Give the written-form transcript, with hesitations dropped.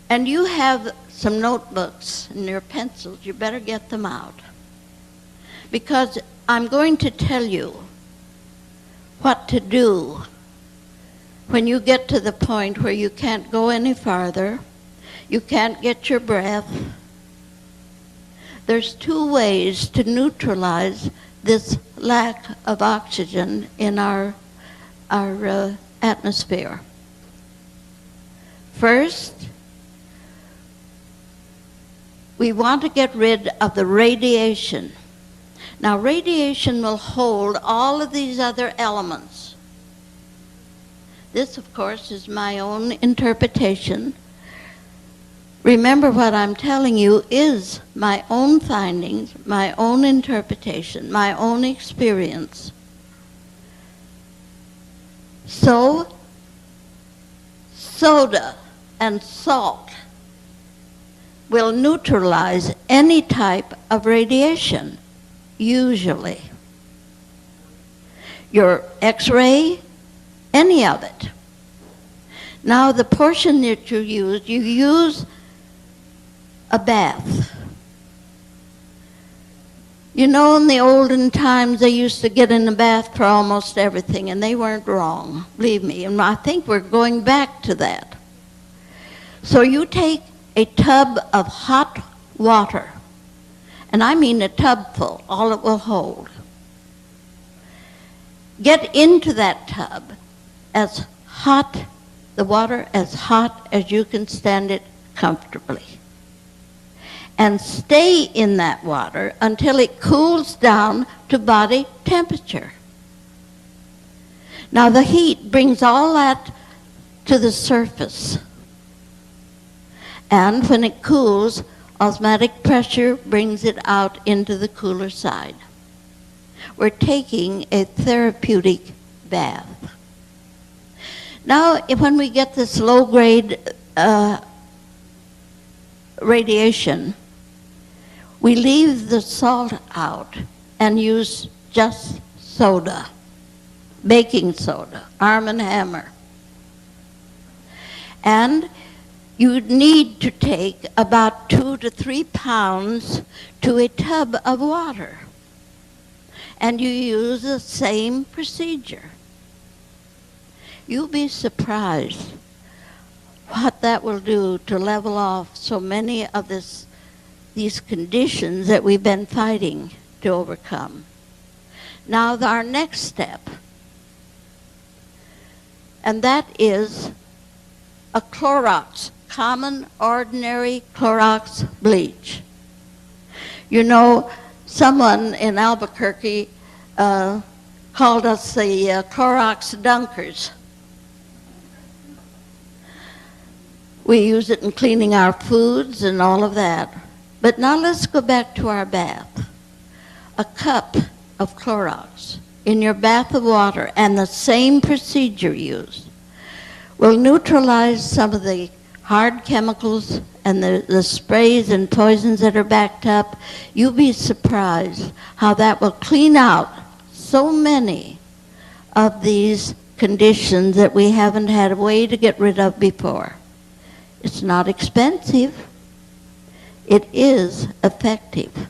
And you have some notebooks and your pencils, you better get them out. Because I'm going to tell you what to do when you get to the point where you can't go any farther, you can't get your breath. There's two ways to neutralize this lack of oxygen in our atmosphere. First, we want to get rid of the radiation. Now, radiation will hold all of these other elements. This, of course, is my own interpretation. Remember, what I'm telling you is my own findings, my own interpretation, my own experience. So, soda and salt will neutralize any type of radiation, usually. Your X-ray, any of it. Now, the portion that you use a bath. You know, in the olden times, they used to get in the bath for almost everything, and they weren't wrong, believe me. And I think we're going back to that. So you take a tub of hot water, and I mean a tub full, all it will hold. Get into that tub as hot, the water as hot as you can stand it comfortably. And stay in that water until it cools down to body temperature. Now the heat brings all that to the surface. And when it cools, osmotic pressure brings it out into the cooler side. We're taking a therapeutic bath. Now, when we get this low-grade radiation, we leave the salt out and use just soda, baking soda, Arm & Hammer. And you need to take about 2 to 3 pounds to a tub of water. And you use the same procedure. You'll be surprised what that will do to level off so many of these conditions that we've been fighting to overcome. Now, our next step, and that is a Clorox, common, ordinary Clorox bleach. You know, someone in Albuquerque called us the Clorox dunkers. We use it in cleaning our foods and all of that. But now let's go back to our bath. A cup of Clorox in your bath of water, and the same procedure used, will neutralize some of the hard chemicals and the sprays and poisons that are backed up. You'll be surprised how that will clean out so many of these conditions that we haven't had a way to get rid of before. It's not expensive. It is effective.